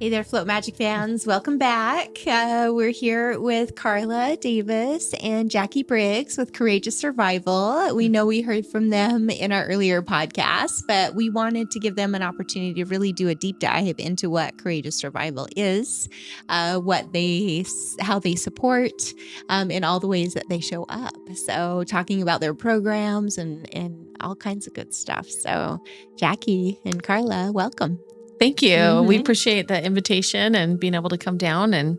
Hey there, Float Magic fans. Welcome back. We're here with Karla Davis and Jackie Briggs with Courageous Survival. We know we heard from them in our earlier podcast, but we wanted to give them an opportunity to really do a deep dive into what Courageous Survival is, how they support, in all the ways that they show up. So talking about their programs and all kinds of good stuff. So Jackie and Karla, welcome. Thank you. We appreciate the invitation and being able to come down and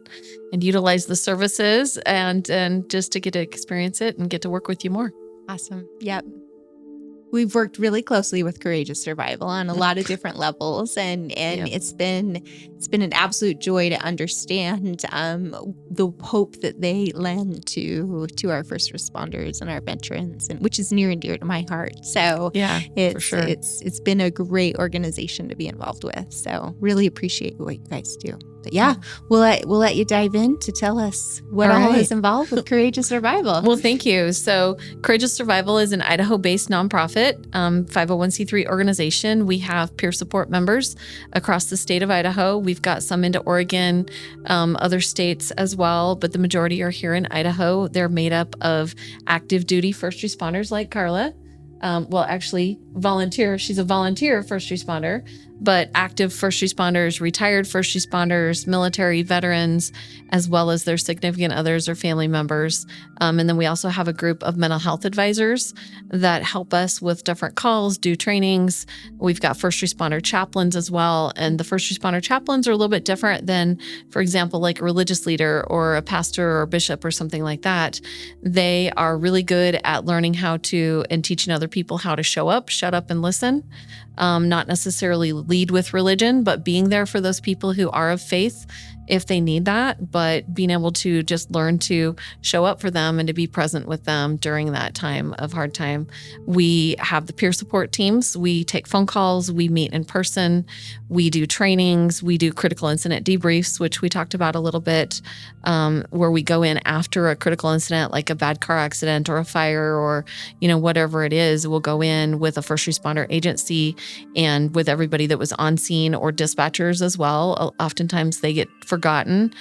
utilize the services and just to get to experience it and get to work with you more. Awesome. Yep. We've worked really closely with Courageous Survival on a lot of different levels, and yep. It's been an absolute joy to understand the hope that they lend to our first responders and our veterans, and which is near and dear to my heart. So yeah, for sure. It's been a great organization to be involved with. So really appreciate what you guys do. But yeah, we'll let you dive in to tell us what all is involved with Courageous Survival. Well, thank you. So Courageous Survival is an Idaho-based nonprofit, 501c3 organization. We have peer support members across the state of Idaho. We've got some into Oregon, other states as well, but the majority are here in Idaho. They're made up of active duty first responders like Karla. Actually, volunteer. She's a volunteer first responder, but active first responders, retired first responders, military veterans, as well as their significant others or family members. And then we also have a group of mental health advisors that help us with different calls, do trainings. We've got first responder chaplains as well. And the first responder chaplains are a little bit different than, for example, like a religious leader or a pastor or bishop or something like that. They are really good at learning how to and teaching other people how to show up, shut up, and listen. Not necessarily lead with religion, but being there for those people who are of faith if they need that, but being able to just learn to show up for them and to be present with them during that time of hard time. We have the peer support teams. We take phone calls. We meet in person. We do trainings. We do critical incident debriefs, which we talked about a little bit, where we go in after a critical incident, like a bad car accident or a fire or, whatever it is. We'll go in with a first responder agency and with everybody that was on scene or dispatchers as well. Oftentimes they get forgotten,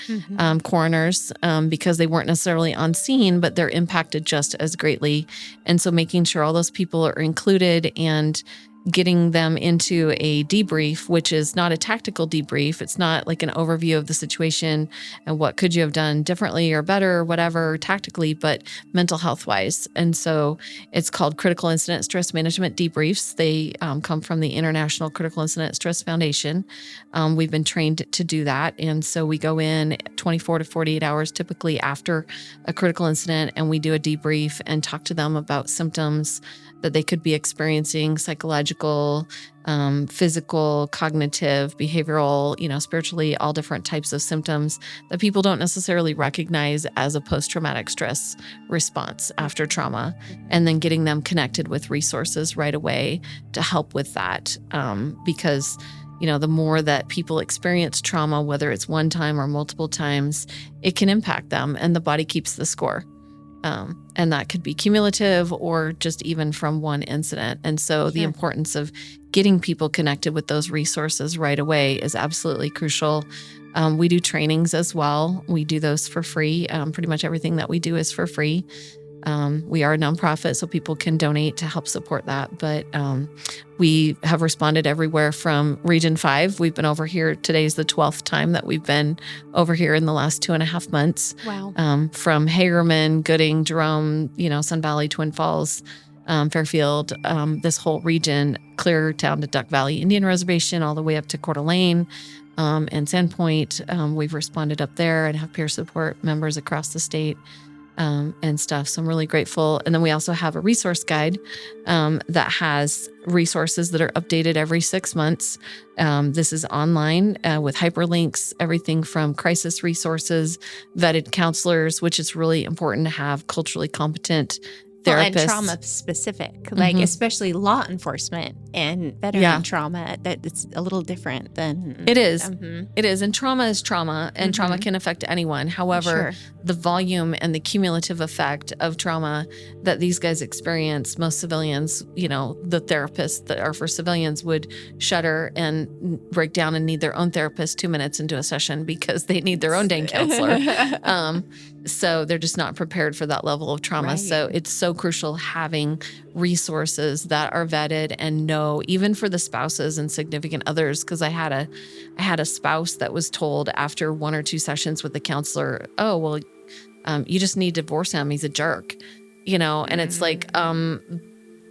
coroners, because they weren't necessarily on scene, but they're impacted just as greatly. And so making sure all those people are included and getting them into a debrief, which is not a tactical debrief. It's not like an overview of the situation and what could you have done differently or better or whatever tactically, but mental health wise. And so it's called Critical Incident Stress Management Debriefs. They come from the International Critical Incident Stress Foundation. We've been trained to do that. And so we go in 24 to 48 hours typically after a critical incident, and we do a debrief and talk to them about symptoms that they could be experiencing, psychological, physical, cognitive, behavioral, spiritually, all different types of symptoms that people don't necessarily recognize as a post-traumatic stress response after trauma, and then getting them connected with resources right away to help with that. Because the more that people experience trauma, whether it's one time or multiple times, it can impact them, and the body keeps the score. And that could be cumulative or just even from one incident. And so the importance of getting people connected with those resources right away is absolutely crucial. We do trainings as well. We do those for free. Pretty much everything that we do is for free. We are a nonprofit, so people can donate to help support that. But we have responded everywhere from Region 5. We've been over here. Today's the 12th time that we've been over here in the last 2.5 months. Wow. From Hagerman, Gooding, Jerome, Sun Valley, Twin Falls, Fairfield, this whole region, clear down to Duck Valley Indian Reservation, all the way up to Coeur d'Alene. And Sandpoint. We've responded up there and have peer support members across the state. And stuff. So I'm really grateful. And then we also have a resource guide that has resources that are updated every 6 months. This is online with hyperlinks, everything from crisis resources, vetted counselors, which is really important to have culturally competent therapists. And trauma specific, like especially law enforcement and veteran trauma, that it's a little different than it is. It is. And trauma is trauma, and trauma can affect anyone. However, the volume and the cumulative effect of trauma that these guys experience, most civilians, the therapists that are for civilians would shudder and break down and need their own therapist 2 minutes into a session because they need their own dang counselor. So they're just not prepared for that level of trauma. Right. So it's so crucial having resources that are vetted and know, even for the spouses and significant others. Because I had a spouse that was told after 1 or 2 sessions with the counselor, oh, well, you just need to divorce him. He's a jerk, and it's like,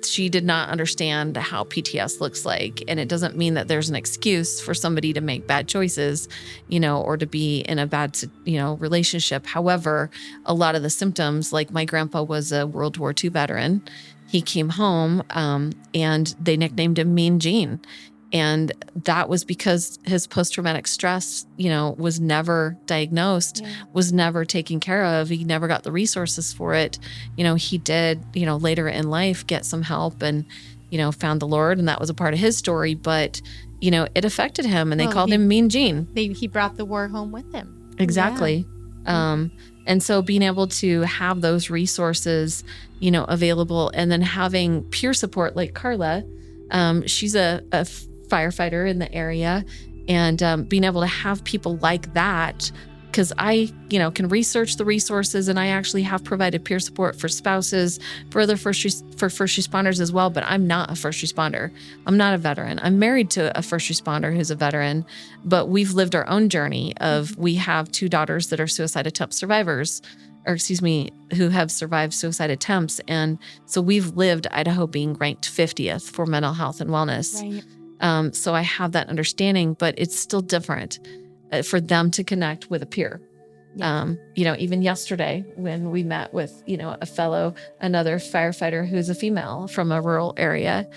she did not understand how PTS looks like. And it doesn't mean that there's an excuse for somebody to make bad choices, or to be in a bad, relationship. However, a lot of the symptoms, like my grandpa was a World War II veteran. He came home and they nicknamed him Mean Gene. And that was because his post-traumatic stress, was never diagnosed, was never taken care of. He never got the resources for it. He did, later in life get some help and, found the Lord, and that was a part of his story. But, it affected him, and they called him Mean Gene. He brought the war home with him. Exactly. Yeah. And so being able to have those resources, available, and then having peer support like Karla, she's a firefighter in the area, and being able to have people like that, because I, can research the resources, and I actually have provided peer support for spouses, for other first responders as well. But I'm not a first responder. I'm not a veteran. I'm married to a first responder who's a veteran, but we've lived our own journey of, we have 2 daughters that are suicide attempt survivors, who have survived suicide attempts. And so we've lived Idaho being ranked 50th for mental health and wellness. Right. So I have that understanding, but it's still different for them to connect with a peer. Yeah. Even yesterday when we met with, another firefighter who's a female from a rural area,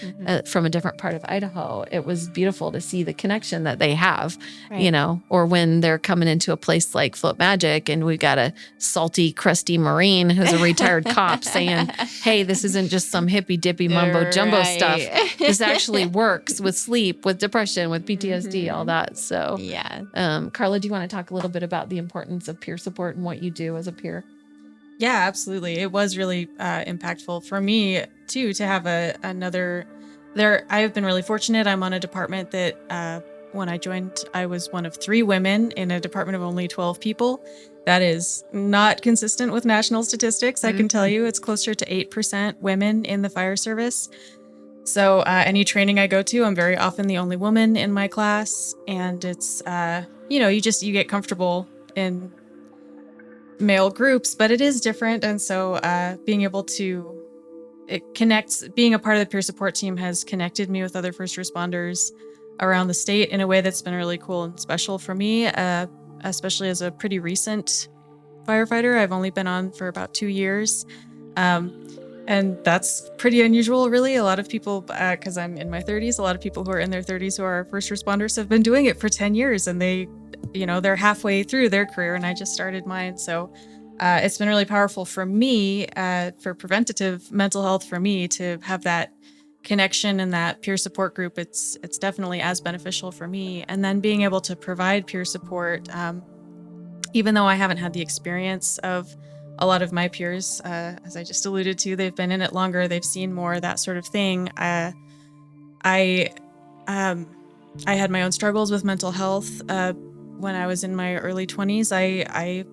from a different part of Idaho, it was beautiful to see the connection that they have, right. Or when they're coming into a place like Float Magic and we've got a salty, crusty Marine who's a retired cop saying, hey, this isn't just some hippy dippy mumbo jumbo stuff. This actually works with sleep, with depression, with PTSD, all that. So, Karla, do you want to talk a little bit about the importance of peer support and what you do as a peer? Yeah, absolutely. It was really impactful for me too to have another there. I've been really fortunate. I'm on a department that when I joined, I was one of 3 women in a department of only 12 people. That is not consistent with national statistics. I can tell you it's closer to 8% women in the fire service. So any training I go to, I'm very often the only woman in my class. And it's, you get comfortable in male groups, but it is different. And so being able to being a part of the peer support team has connected me with other first responders around the state in a way that's been really cool and special for me, especially as a pretty recent firefighter. I've only been on for about 2 years. And that's pretty unusual, really. A lot of people, because I'm in my 30s, a lot of people who are in their 30s who are first responders have been doing it for 10 years, and they're halfway through their career, and I just started mine. So it's been really powerful for me, for preventative mental health, for me to have that connection and that peer support group. It's definitely as beneficial for me. And then being able to provide peer support, even though I haven't had the experience of a lot of my peers, as I just alluded to, they've been in it longer, they've seen more, that sort of thing. I had my own struggles with mental health. When I was in my early 20s, I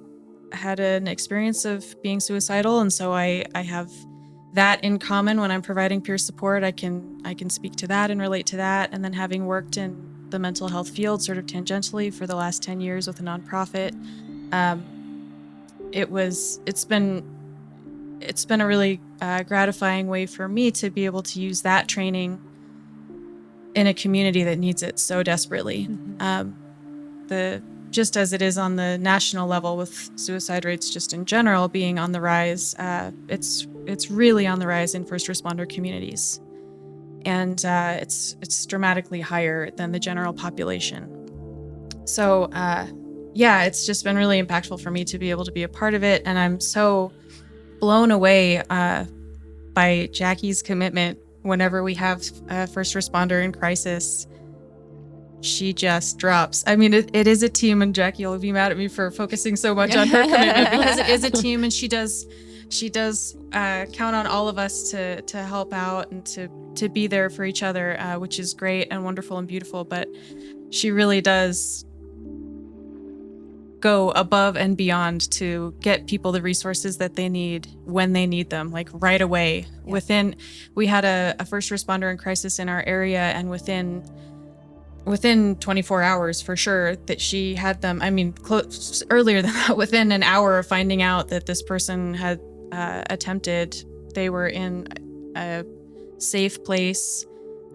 had an experience of being suicidal. And so I have that in common when I'm providing peer support. I can speak to that and relate to that. And then having worked in the mental health field sort of tangentially for the last 10 years with a nonprofit, it's been a really gratifying way for me to be able to use that training in a community that needs it so desperately. Just as it is on the national level with suicide rates just in general being on the rise, it's really on the rise in first responder communities. And it's dramatically higher than the general population. So it's just been really impactful for me to be able to be a part of it. And I'm so blown away by Jackie's commitment. Whenever we have a first responder in crisis, she just drops. I mean, it is a team, and Jackie will be mad at me for focusing so much on her commitment, because it is a team, and she does count on all of us to help out and to be there for each other, which is great and wonderful and beautiful. But she really does go above and beyond to get people the resources that they need when they need them, like right away. Yeah. We had a first responder in crisis in our area, and within 24 hours for sure that she had them. I mean, earlier than that, within an hour of finding out that this person had attempted, they were in a safe place.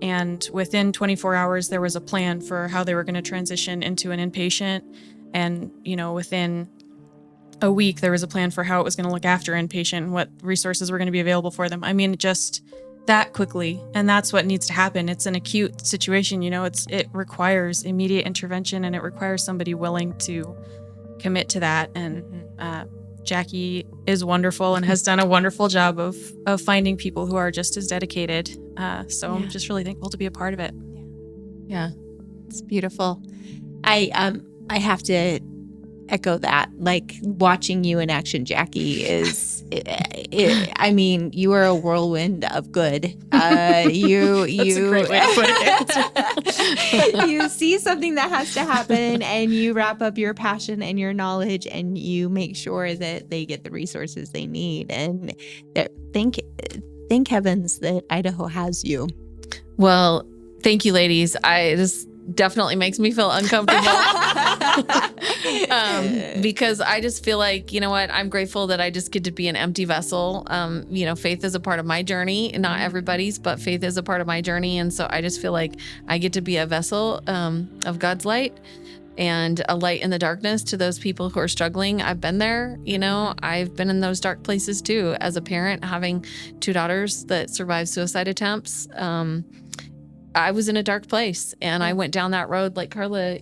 And within 24 hours, there was a plan for how they were going to transition into an inpatient. And, within a week, there was a plan for how it was going to look after inpatient and what resources were going to be available for them. I mean, just that quickly. And that's what needs to happen. It's an acute situation, it requires immediate intervention, and it requires somebody willing to commit to that. And Jackie is wonderful and has done a wonderful job of finding people who are just as dedicated. I'm just really thankful to be a part of it. Yeah. It's beautiful. I have to echo that. Like, watching you in action, Jackie, is, I mean, you are a whirlwind of good. That's a great way to put it. You see something that has to happen, and you wrap up your passion and your knowledge, and you make sure that they get the resources they need. And thank heavens that Idaho has you. Well, thank you, ladies. This definitely makes me feel uncomfortable. Because I just feel like, you know what, I'm grateful that I just get to be an empty vessel. Faith is a part of my journey, not everybody's, but faith is a part of my journey. And so I just feel like I get to be a vessel of God's light, and a light in the darkness to those people who are struggling. I've been there, I've been in those dark places too, as a parent, having 2 daughters that survived suicide attempts. I was in a dark place, and I went down that road like Karla,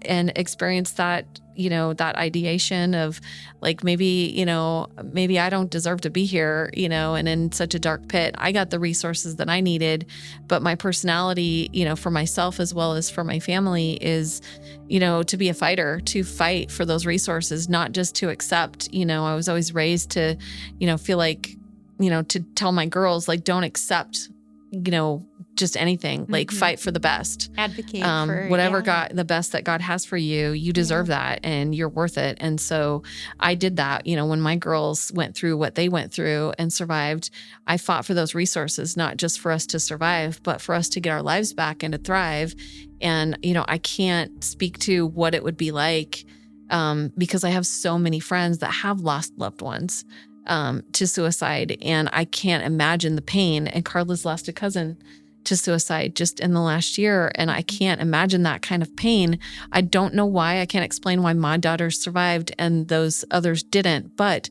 and experienced that, that ideation of like, maybe I don't deserve to be here, and in such a dark pit. I got the resources that I needed, but my personality, for myself as well as for my family is, to be a fighter, to fight for those resources, not just to accept. I was always raised to, feel like, to tell my girls, like, don't accept, just anything, like fight for the best, advocate for whatever God, the best that God has for you. You deserve that, and you're worth it. And so I did that. When my girls went through what they went through and survived, I fought for those resources, not just for us to survive, but for us to get our lives back and to thrive. And, I can't speak to what it would be like, because I have so many friends that have lost loved ones to suicide, and I can't imagine the pain. And Karla's lost a cousin to suicide just in the last year, and I can't imagine that kind of pain. I don't know why. I can't explain why my daughters survived and those others didn't, but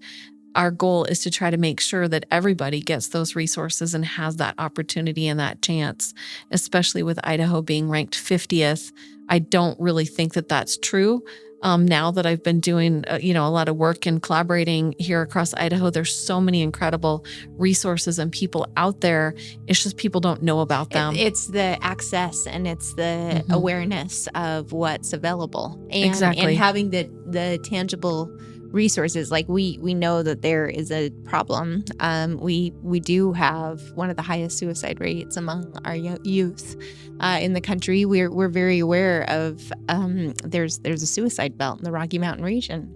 our goal is to try to make sure that everybody gets those resources and has that opportunity and that chance, especially with Idaho being ranked 50th. I don't really think that that's true. Now that I've been doing, a lot of work and collaborating here across Idaho, there's so many incredible resources and people out there. It's just people don't know about them. It's the access, and it's the awareness of what's available, and having the tangible resources. Like, we know that there is a problem. We do have one of the highest suicide rates among our youth in the country. We're very aware of there's a suicide belt in the Rocky Mountain region.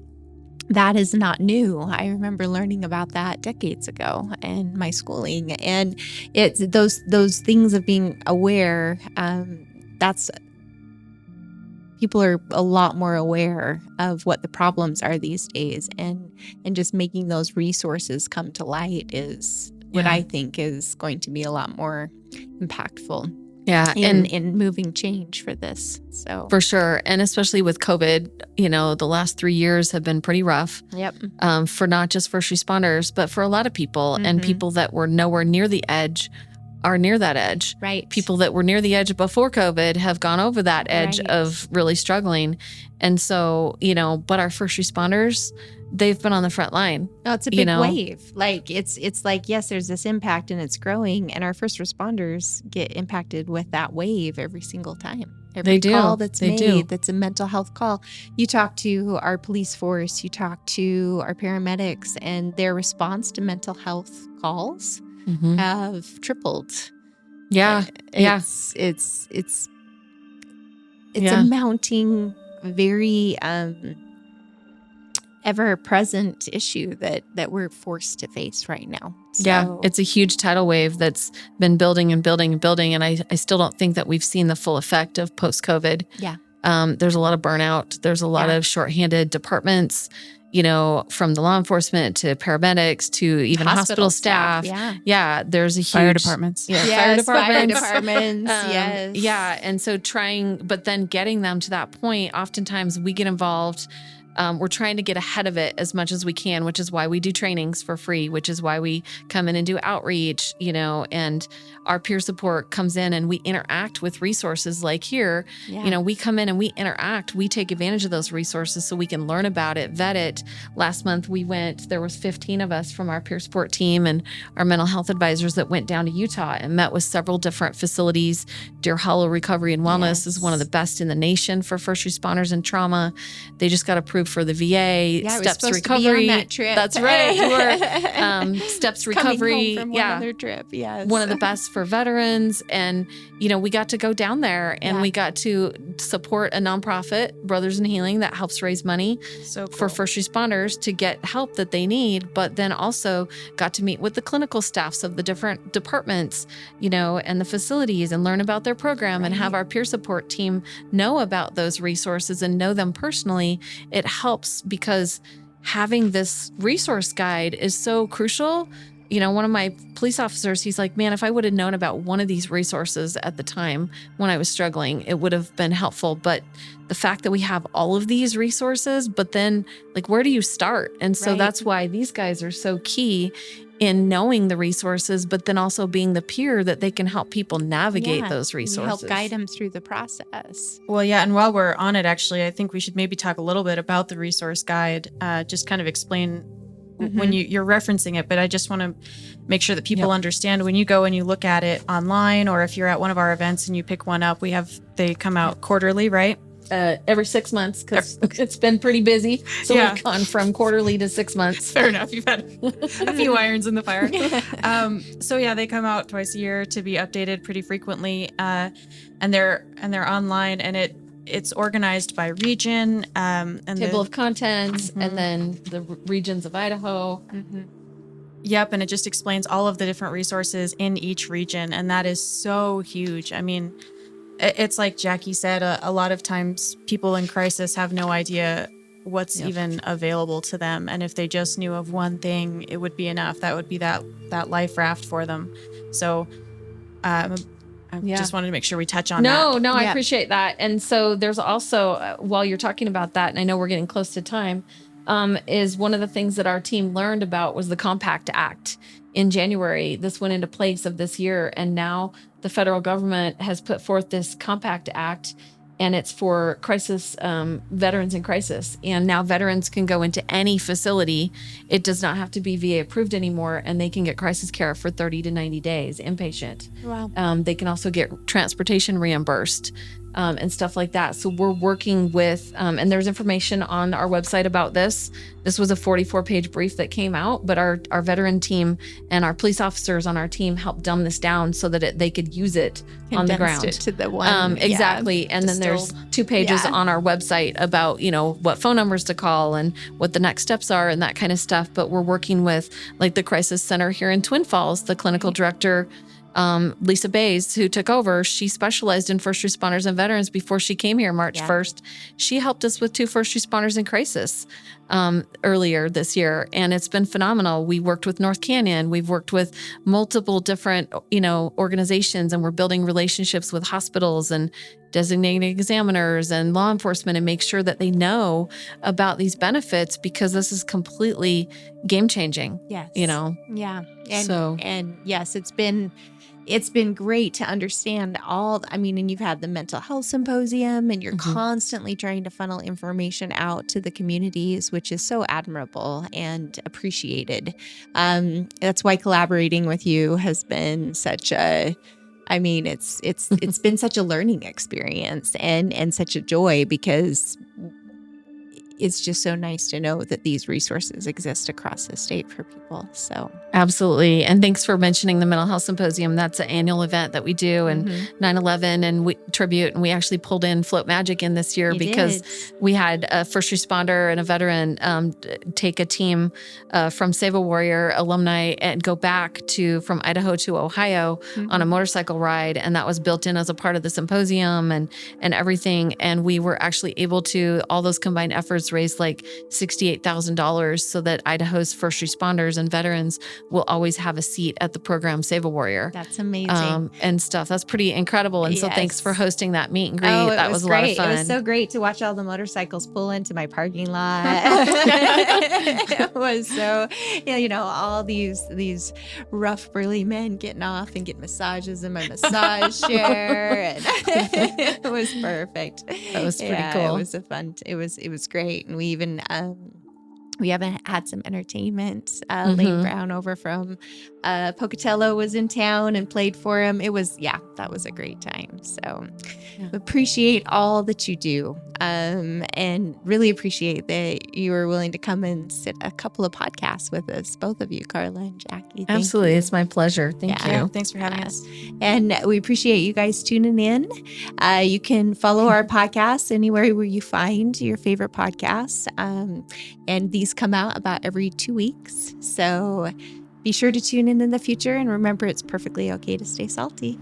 That is not new. I remember learning about that decades ago in my schooling, and it's those things of being aware. That's people are a lot more aware of what the problems are these days, and just making those resources come to light is what I think is going to be a lot more impactful. Yeah. In moving change for this. So for sure. And especially with COVID, the last 3 years have been pretty rough. Yep. For not just first responders, but for a lot of people, and people that were nowhere near the edge are near that edge. Right. People that were near the edge before COVID have gone over that edge Right. of really struggling. And so, but our first responders, they've been on the front line. No, it's a big wave. Like it's like, yes, there's this impact and it's growing, and our first responders get impacted with that wave every single time. Every They do. call that's They made, do. that's a mental health call. You talk to our police force, you talk to our paramedics, and their response to mental health calls Mhm. have tripled. Yeah. Yeah. It's Yeah. a mounting, very ever present issue that we're forced to face right now. Yeah, So- it's a huge tidal wave that's been building and building and building. And I still don't think that we've seen the full effect of post-COVID. Yeah. There's a lot of burnout. There's a lot of shorthanded departments, from the law enforcement to paramedics to even hospital staff. Yeah. Yeah, there's a huge Fire departments. Yeah, Yes, fire departments. yes. Yeah. And so but then getting them to that point, oftentimes we get involved. We're trying to get ahead of it as much as we can, which is why we do trainings for free, which is why we come in and do outreach, and our peer support comes in and we interact with resources like here. Yeah. We come in and we interact. We take advantage of those resources so we can learn about it, vet it. Last month there was 15 of us from our peer support team and our mental health advisors that went down to Utah and met with several different facilities. Deer Hollow Recovery and Wellness is one of the best in the nation for first responders and trauma. They just got approved for the VA. Yeah, Steps we're supposed Recovery. to be on that trip. That's right. You were. Steps Recovery. Coming home from one other trip. Yes. One of the best for veterans. And, we got to go down there and we got to support a nonprofit, Brothers in Healing, that helps raise money So cool. for first responders to get help that they need, but then also got to meet with the clinical staffs of the different departments, and the facilities and learn about their program and have our peer support team know about those resources and know them personally. It helps because having this resource guide is so crucial. One of my police officers, he's like, man, if I would have known about one of these resources at the time when I was struggling, it would have been helpful. But the fact that we have all of these resources, but then where do you start? And so that's why these guys are so key in knowing the resources, but then also being the peer that they can help people navigate those resources. Help guide them through the process. Well, yeah. And while we're on it, actually, I think we should maybe talk a little bit about the resource guide, just kind of explain when you're referencing it. But I just want to make sure that people understand when you go and you look at it online, or if you're at one of our events and you pick one up, they come out quarterly, right? Every 6 months, because it's been pretty busy. So we've gone from quarterly to 6 months. Fair enough. You've had a few irons in the fire. So yeah, they come out twice a year to be updated pretty frequently. And they're online, and it's organized by region. And Table of contents, and then the regions of Idaho. Yep. And it just explains all of the different resources in each region. And that is so huge. I mean, it's like Jackie said, a lot of times people in crisis have no idea what's even available to them. And if they just knew of one thing, it would be enough. That would be that life raft for them. So I just wanted to make sure we touch on that. No, I appreciate that. And so there's also, while you're talking about that, and I know we're getting close to time, is one of the things that our team learned about was the Compact Act. In January, this went into place of this year, and now the federal government has put forth this Compact Act, and it's for crisis veterans in crisis. And now veterans can go into any facility. It does not have to be VA approved anymore, and they can get crisis care for 30 to 90 days inpatient. Wow. They can also get transportation reimbursed. And stuff like that. So we're working with, and there's information on our website about this. This was a 44-page brief that came out, but our veteran team and our police officers on our team helped dumb this down so that they could use it on the ground. It to the one. Exactly. And then there's 2 pages on our website about, what phone numbers to call and what the next steps are and that kind of stuff. But we're working with the Crisis Center here in Twin Falls, the clinical director, Lisa Bays, who took over. She specialized in first responders and veterans before she came here March 1st. She helped us with 2 first responders in crisis earlier this year, and it's been phenomenal. We worked with North Canyon. We've worked with multiple different, organizations, and we're building relationships with hospitals and designated examiners and law enforcement and make sure that they know about these benefits, because this is completely game changing. Yes. Yeah. And yes, it's been it's been great to understand and you've had the mental health symposium, and you're constantly trying to funnel information out to the communities, which is so admirable and appreciated. That's why collaborating with you has been such it's been such a learning experience and such a joy, because it's just so nice to know that these resources exist across the state for people. So absolutely. And thanks for mentioning the Mental Health Symposium. That's an annual event that we do, and 9/11 and we tribute. And we actually pulled in Float Magic in this year because we had a first responder and a veteran take a team from Save a Warrior alumni and go back from Idaho to Ohio on a motorcycle ride. And that was built in as a part of the symposium and everything. And we were actually able to, all those combined efforts, raise like $68,000 so that Idaho's first responders and veterans will always have a seat at the program Save a Warrior. That's amazing. And stuff. That's pretty incredible. And so thanks for hosting that meet and greet. That was a lot of fun. It was so great to watch all the motorcycles pull into my parking lot. It was so, all these rough, burly men getting off and getting massages in my massage chair. And it was perfect. That was pretty cool. It was great. And we even we haven't had some entertainment. Lane Brown over from Pocatello was in town and played for him. That was a great time. So appreciate all that you do, and really appreciate that you were willing to come and sit a couple of podcasts with us, both of you, Karla and Jackie. Absolutely. It's my pleasure. Thank you. Thanks for having us. And we appreciate you guys tuning in. You can follow our podcasts anywhere where you find your favorite podcasts. And these come out about every 2 weeks. So be sure to tune in the future, and remember, it's perfectly okay to stay salty.